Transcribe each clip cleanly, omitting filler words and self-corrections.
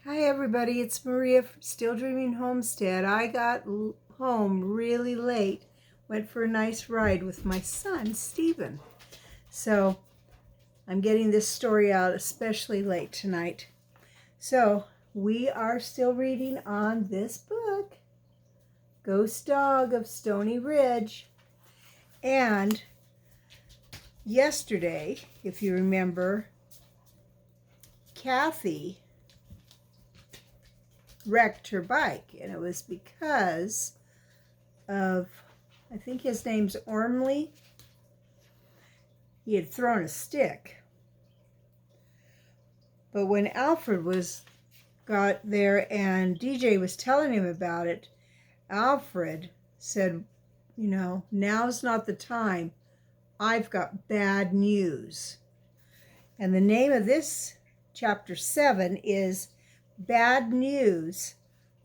Hi everybody, it's Maria from Still Dreaming Homestead. I got home really late, went for a nice ride with my son, Stephen. So I'm getting this story out especially late tonight. So we are still reading on this book, Ghost Dog of Stony Ridge. And yesterday, if you remember, Kathy wrecked her bike, and it was because of, I think his name's Ormley. He had thrown a stick. But when Alfred got there and DJ was telling him about it, Alfred said, now's not the time. I've got bad news. And the name of this chapter 7 is Bad News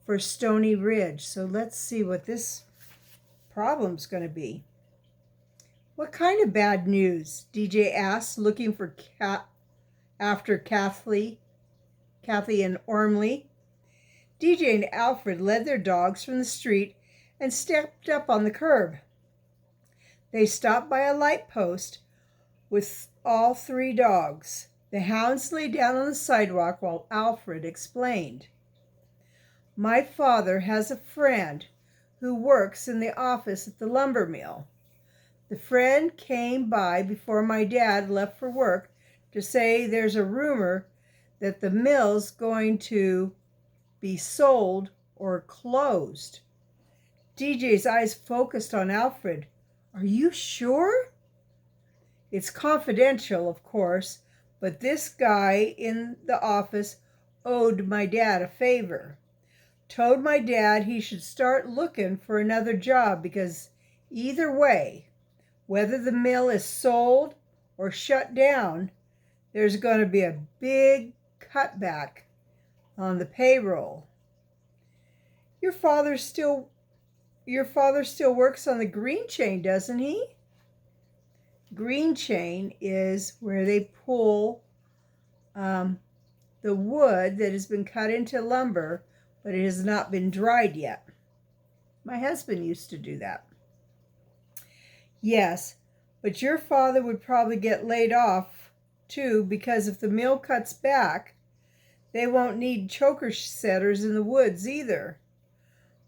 for Stony Ridge. So let's see what this problem's going to be. What kind of bad news? DJ asked, looking after Kathy and Ormley. DJ and Alfred led their dogs from the street and stepped up on the curb. They stopped by a light post with all three dogs. The hounds lay down on the sidewalk while Alfred explained. My father has a friend who works in the office at the lumber mill. The friend came by before my dad left for work to say there's a rumor that the mill's going to be sold or closed. DJ's eyes focused on Alfred. Are you sure? It's confidential, of course, but this guy in the office owed my dad a favor. Told my dad he should start looking for another job because either way, whether the mill is sold or shut down, there's going to be a big cutback on the payroll. Your father still works on the green chain, doesn't he? Green chain is where they pull the wood that has been cut into lumber, but it has not been dried yet. My husband used to do that. Yes, but your father would probably get laid off too, because if the mill cuts back, they won't need choker setters in the woods either.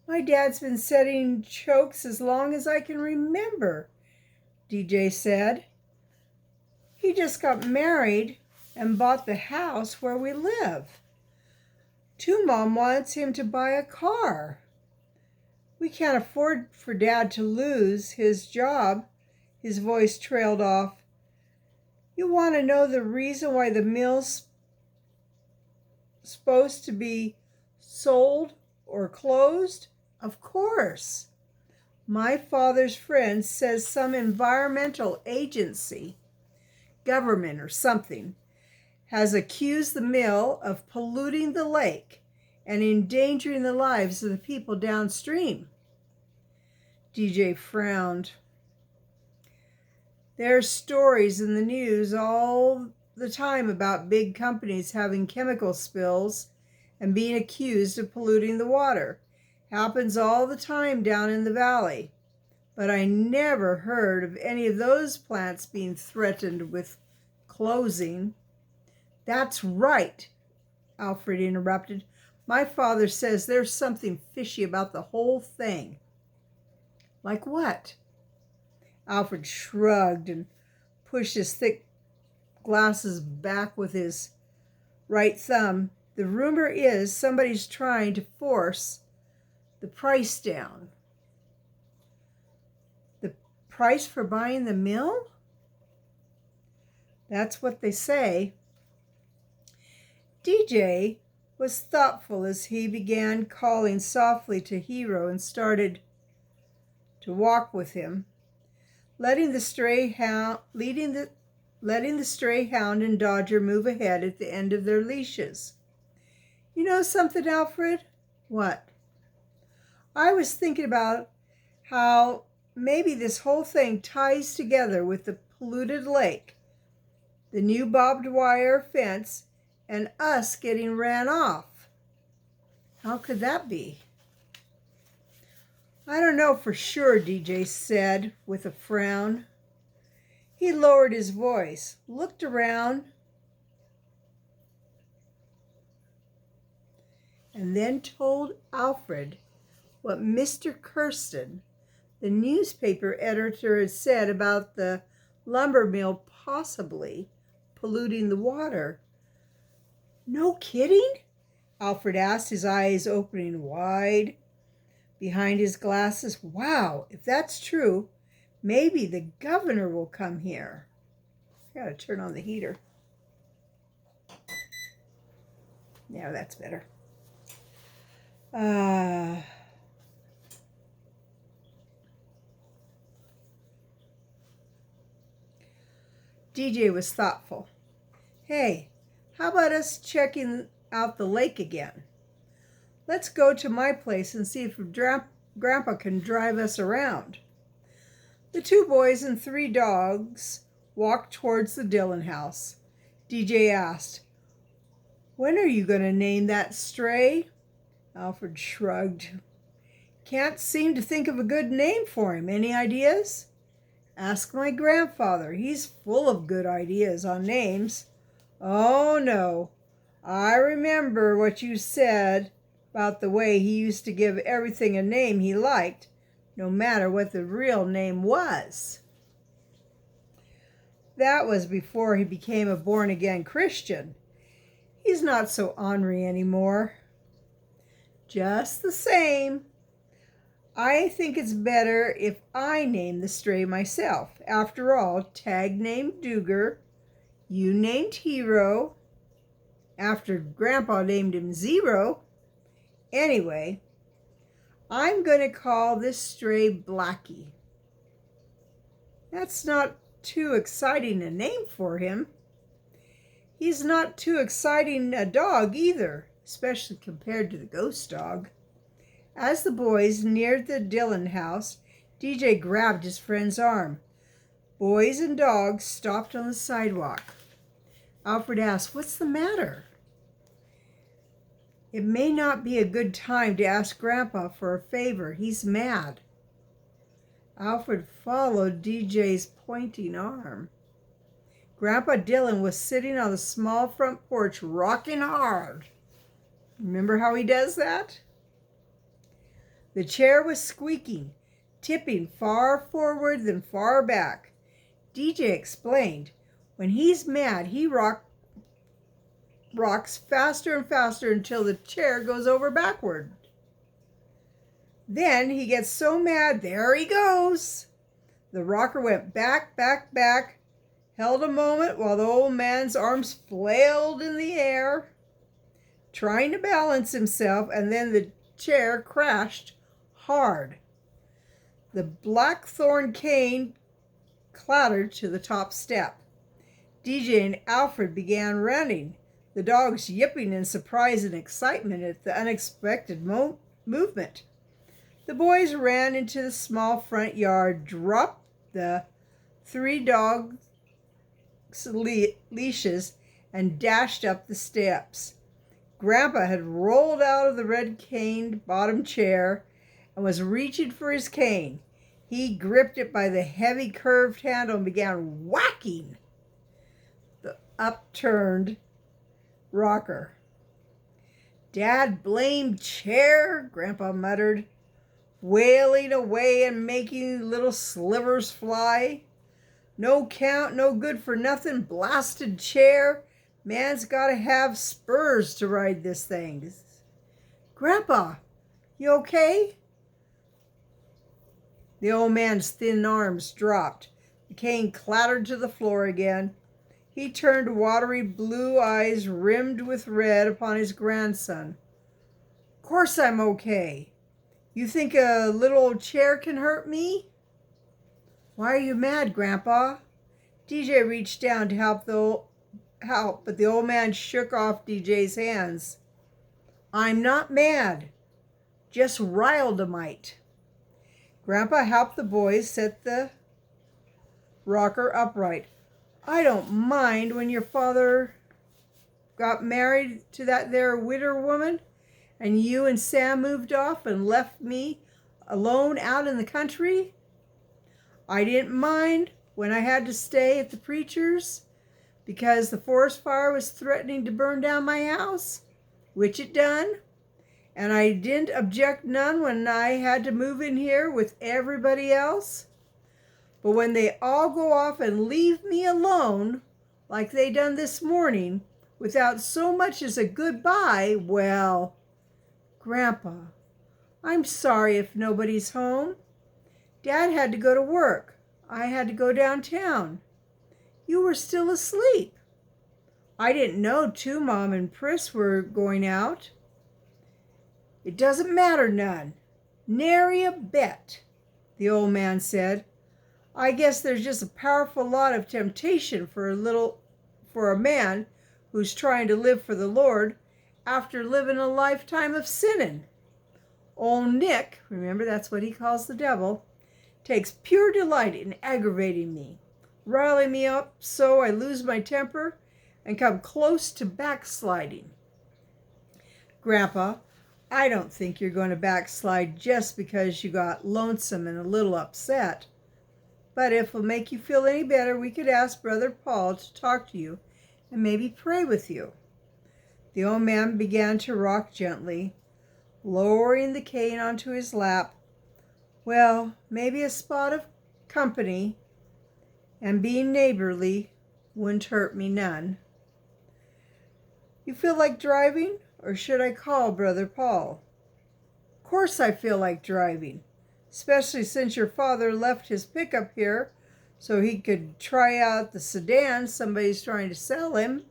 My dad's been setting chokes as long as I can remember, DJ said. He just got married and bought the house where we live. Mom wants him to buy a car. We can't afford for Dad to lose his job. His voice trailed off. You want to know the reason why the mill's supposed to be sold or closed? Of course. My father's friend says some environmental agency, government or something, has accused the mill of polluting the lake and endangering the lives of the people downstream. DJ frowned. There are stories in the news all the time about big companies having chemical spills and being accused of polluting the water. Happens all the time down in the valley. But I never heard of any of those plants being threatened with closing. That's right, Alfred interrupted. My father says there's something fishy about the whole thing. Like what? Alfred shrugged and pushed his thick glasses back with his right thumb. The rumor is somebody's trying to force the price down. The price for buying the mill? That's what they say. DJ was thoughtful as he began calling softly to Hero and started to walk with him, letting the stray hound and Dodger move ahead at the end of their leashes. You know something, Alfred? What? I was thinking about how maybe this whole thing ties together with the polluted lake, the new barbed wire fence, and us getting ran off. How could that be? I don't know for sure, DJ said with a frown. He lowered his voice, looked around, and then told Alfred what Mr. Kirsten, the newspaper editor, had said about the lumber mill possibly polluting the water. No kidding? Alfred asked, his eyes opening wide behind his glasses. Wow, if that's true, maybe the governor will come here. I gotta turn on the heater. Yeah, that's better. DJ was thoughtful. Hey, how about us checking out the lake again? Let's go to my place and see if Grandpa can drive us around. The 2 boys and 3 dogs walked towards the Dillon house. DJ asked, "When are you going to name that stray?" Alfred shrugged. "Can't seem to think of a good name for him. Any ideas?" "Ask my grandfather. He's full of good ideas on names." "Oh, no. I remember what you said about the way he used to give everything a name he liked, no matter what the real name was." That was before he became a born-again Christian. He's not so ornery anymore. Just the same, I think it's better if I name the stray myself. After all, Tag named Duger, you named Hero, after Grandpa named him Zero. Anyway, I'm going to call this stray Blackie. That's not too exciting a name for him. He's not too exciting a dog either, especially compared to the ghost dog. As the boys neared the Dillon house, DJ grabbed his friend's arm. Boys and dogs stopped on the sidewalk. Alfred asked, "What's the matter?" "It may not be a good time to ask Grandpa for a favor. He's mad." Alfred followed DJ's pointing arm. Grandpa Dillon was sitting on the small front porch, rocking hard. Remember how he does that? The chair was squeaking, tipping far forward than far back. DJ explained, when he's mad, he rocks faster and faster until the chair goes over backward. Then he gets so mad, there he goes. The rocker went back, back, back, held a moment while the old man's arms flailed in the air, trying to balance himself, and then the chair crashed hard. The blackthorn cane clattered to the top step. DJ and Alfred began running, the dogs yipping in surprise and excitement at the unexpected movement. The boys ran into the small front yard, dropped the 3 dogs' leashes, and dashed up the steps. Grandpa had rolled out of the red-caned bottom chair and was reaching for his cane. He gripped it by the heavy curved handle and began whacking the upturned rocker. "Dad blamed chair," Grandpa muttered, wailing away and making little slivers fly. "No count, no good for nothing, blasted chair. Man's got to have spurs to ride this thing." "Grandpa, you okay?" The old man's thin arms dropped. The cane clattered to the floor again. He turned watery blue eyes rimmed with red upon his grandson. "Course I'm okay. You think a little old chair can hurt me?" "Why are you mad, Grandpa?" DJ reached down to help, but the old man shook off DJ's hands. "I'm not mad, just riled a mite." Grandpa helped the boys set the rocker upright. "I don't mind when your father got married to that there widder woman, and you and Sam moved off and left me alone out in the country? I didn't mind when I had to stay at the preacher's because the forest fire was threatening to burn down my house, which it done, and I didn't object none when I had to move in here with everybody else. But when they all go off and leave me alone, like they done this morning, without so much as a goodbye, well, Grandpa, I'm sorry if nobody's home. Dad had to go to work. I had to go downtown. You were still asleep. I didn't know too Mom and Pris were going out. It doesn't matter none. Nary a bit, the old man said. I guess there's just a powerful lot of temptation for a man who's trying to live for the Lord after living a lifetime of sinning. Old Nick, remember that's what he calls the devil, takes pure delight in aggravating me, riling me up so I lose my temper and come close to backsliding. Grandpa, I don't think you're going to backslide just because you got lonesome and a little upset. But if it'll make you feel any better, we could ask Brother Paul to talk to you and maybe pray with you. The old man began to rock gently, lowering the cane onto his lap. Well, maybe a spot of company and being neighborly wouldn't hurt me none. You feel like driving, or should I call Brother Paul? Of course I feel like driving, especially since your father left his pickup here so he could try out the sedan somebody's trying to sell him.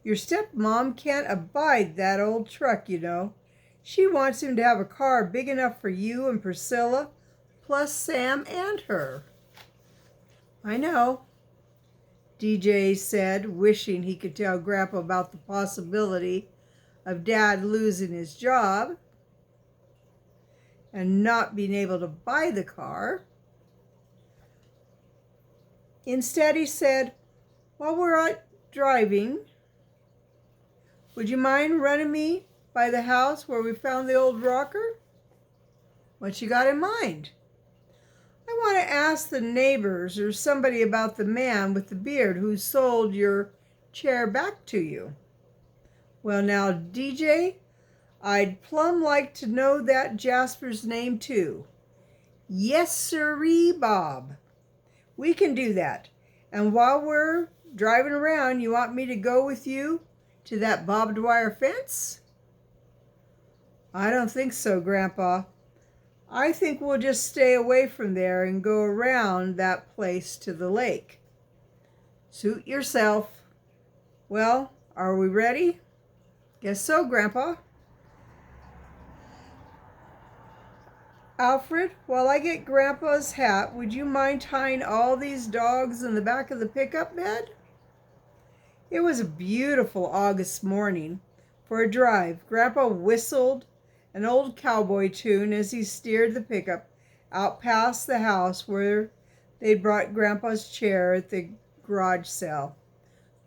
Your stepmom can't abide that old truck, you know. She wants him to have a car big enough for you and Priscilla, plus Sam and her. I know, DJ said, wishing he could tell Grandpa about the possibility of Dad losing his job and not being able to buy the car. Instead, he said, while we're out driving, would you mind running me by the house where we found the old rocker? What you got in mind? I want to ask the neighbors or somebody about the man with the beard who sold your chair back to you. Well now, DJ, I'd plumb like to know that Jasper's name too. Yes, sirree, Bob. We can do that. And while we're driving around, you want me to go with you to that barbed wire fence? I don't think so, Grandpa. I think we'll just stay away from there and go around that place to the lake. Suit yourself. Well, are we ready? Guess so, Grandpa. Alfred, while I get Grandpa's hat, would you mind tying all these dogs in the back of the pickup bed? It was a beautiful August morning for a drive. Grandpa whistled an old cowboy tune as he steered the pickup out past the house where they'd brought Grandpa's chair at the garage sale.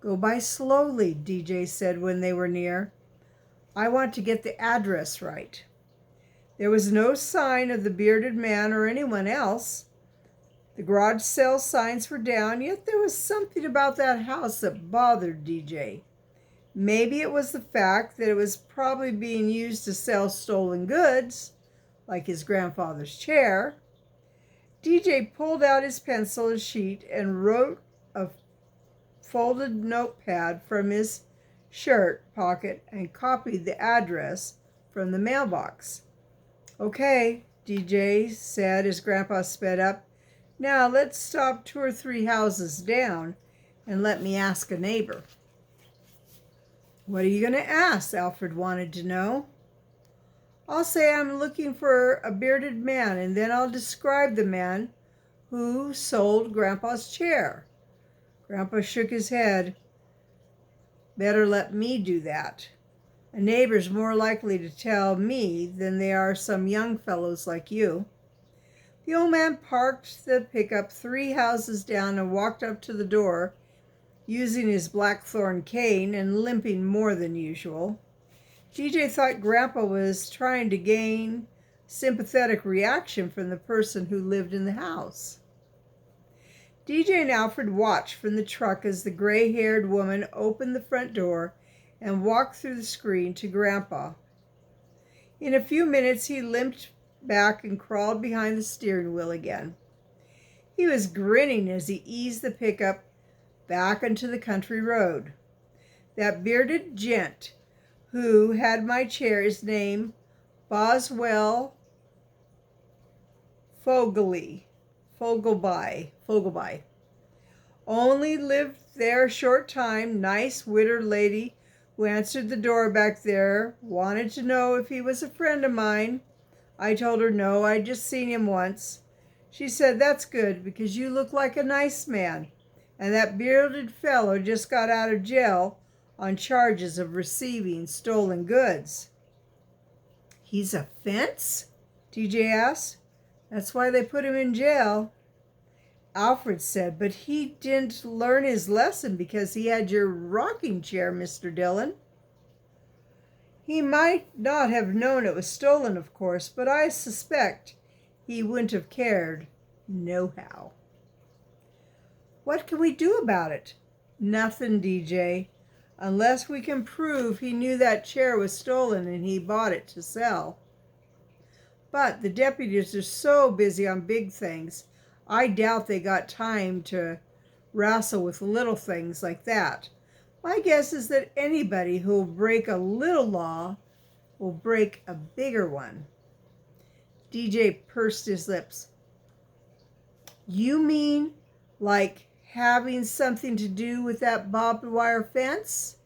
Go by slowly, DJ said when they were near. I want to get the address right. There was no sign of the bearded man or anyone else. The garage sale signs were down, yet there was something about that house that bothered DJ. Maybe it was the fact that it was probably being used to sell stolen goods, like his grandfather's chair. DJ pulled out his pencil and sheet and wrote a folded notepad from his shirt pocket and copied the address from the mailbox. Okay, DJ said as Grandpa sped up. Now let's stop 2 or 3 houses down and let me ask a neighbor. What are you going to ask? Alfred wanted to know. I'll say I'm looking for a bearded man, and then I'll describe the man who sold Grandpa's chair. Grandpa shook his head. Better let me do that. A neighbor's more likely to tell me than they are some young fellows like you. The old man parked the pickup 3 houses down and walked up to the door, using his blackthorn cane and limping more than usual. DJ thought Grandpa was trying to gain sympathetic reaction from the person who lived in the house. DJ and Alfred watched from the truck as the gray-haired woman opened the front door and walked through the screen to Grandpa. In a few minutes, he limped back and crawled behind the steering wheel again. He was grinning as he eased the pickup back onto the country road. That bearded gent who had my chair is named Boswell Fogleby. Only lived there a short time. Nice widowed lady who answered the door back there. Wanted to know if he was a friend of mine. I told her no, I'd just seen him once. She said, "That's good, because you look like a nice man. And that bearded fellow just got out of jail on charges of receiving stolen goods." "He's a fence?" DJ asked. "That's why they put him in jail." Alfred said, "But he didn't learn his lesson because he had your rocking chair, Mr. Dillon." "He might not have known it was stolen, of course, but I suspect he wouldn't have cared nohow." "What can we do about it?" "Nothing, DJ, unless we can prove he knew that chair was stolen and he bought it to sell. But the deputies are so busy on big things, I doubt they got time to wrestle with little things like that. My guess is that anybody who will break a little law will break a bigger one." DJ pursed his lips. "You mean like having something to do with that barbed wire fence?"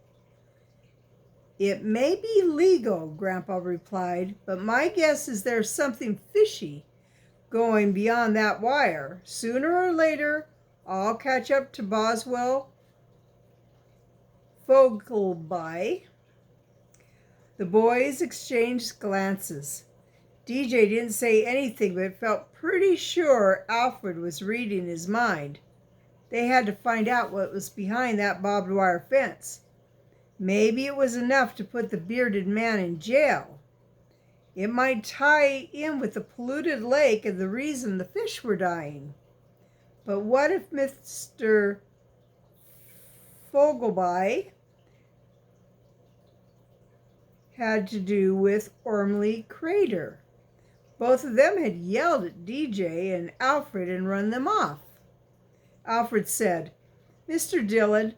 "It may be legal," Grandpa replied, "but my guess is there's something fishy going beyond that wire. Sooner or later, I'll catch up to Boswell Fogleby." The boys exchanged glances. DJ didn't say anything, but felt pretty sure Alfred was reading his mind. They had to find out what was behind that barbed wire fence. Maybe it was enough to put the bearded man in jail. It might tie in with the polluted lake and the reason the fish were dying. But what if Mr. Fogleby had to do with Ormley Crater? Both of them had yelled at DJ and Alfred and run them off. Alfred said, "Mr. Dillon,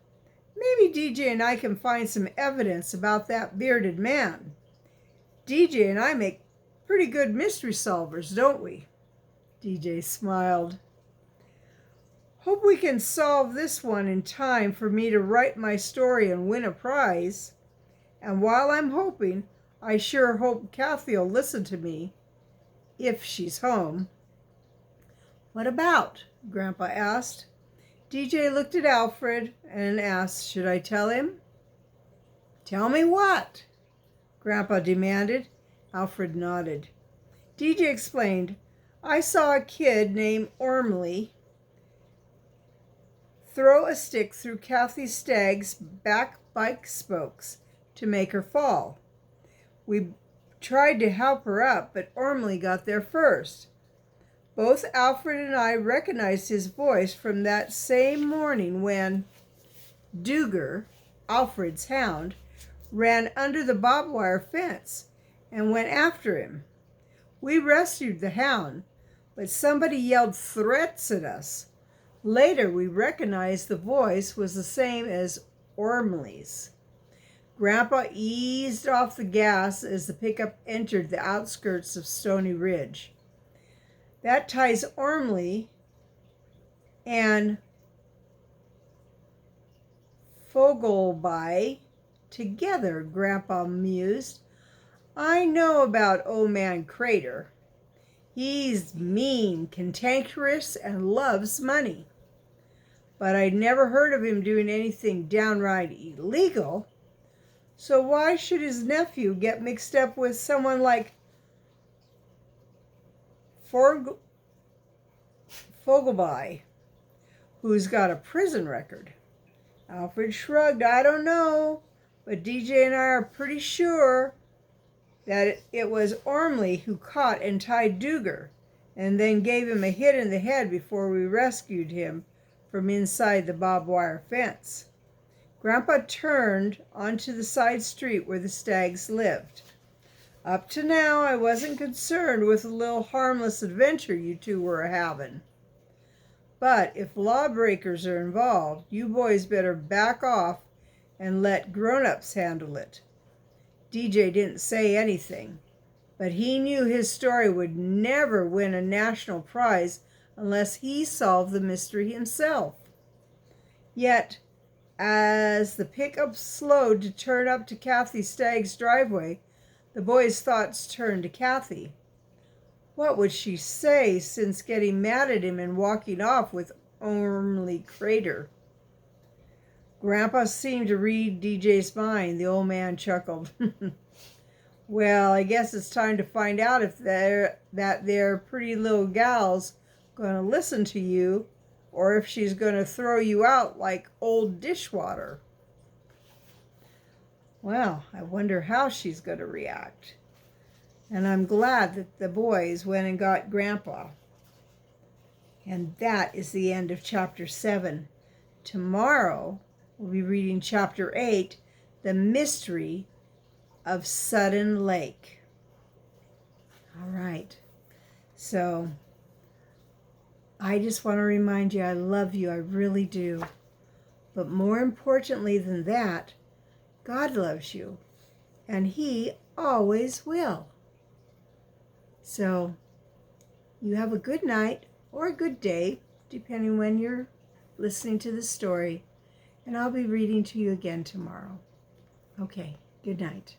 maybe DJ and I can find some evidence about that bearded man. DJ and I make pretty good mystery solvers, don't we?" DJ smiled. "Hope we can solve this one in time for me to write my story and win a prize. And while I'm hoping, I sure hope Kathy'll listen to me, if she's home." "What about?" Grandpa asked. DJ looked at Alfred and asked, "Should I tell him?" "Tell me what?" Grandpa demanded. Alfred nodded. DJ explained, "I saw a kid named Ormley throw a stick through Kathy Stagg's back bike spokes to make her fall. We tried to help her up, but Ormley got there first. Both Alfred and I recognized his voice from that same morning when Duger, Alfred's hound, ran under the barbed wire fence and went after him. We rescued the hound, but somebody yelled threats at us. Later, we recognized the voice was the same as Ormley's." Grandpa eased off the gas as the pickup entered the outskirts of Stony Ridge. "That ties Ormley and Fogleby together," Grandpa mused. "I know about Old Man Crater. He's mean, cantankerous, and loves money. But I'd never heard of him doing anything downright illegal. So why should his nephew get mixed up with someone like Fogleby, who's got a prison record?" Alfred shrugged. "I don't know, but DJ and I are pretty sure that it was Ormley who caught and tied Duger, and then gave him a hit in the head before we rescued him from inside the barbed wire fence. Grandpa turned onto the side street where the Staggs lived. Up to now, I wasn't concerned with the little harmless adventure you two were having. But if lawbreakers are involved, you boys better back off and let grown-ups handle it. DJ didn't say anything, but he knew his story would never win a national prize unless he solved the mystery himself. Yet, as the pickup slowed to turn up to Kathy Stagg's driveway, the boys' thoughts turned to Kathy. What would she say since getting mad at him and walking off with Ormley Crater? Grandpa seemed to read DJ's mind. The old man chuckled. Well, I guess it's time to find out if their pretty little gal's going to listen to you, or if she's going to throw you out like old dishwater. Well, I wonder how she's going to react. And I'm glad that the boys went and got Grandpa. And that is the end of chapter 7. Tomorrow, we'll be reading chapter 8, The Mystery of Sudden Lake. All right. So, I just want to remind you, I love you. I really do. But more importantly than that, God loves you. And He always will. So, you have a good night or a good day, depending when you're listening to the story. And I'll be reading to you again tomorrow. Okay, good night.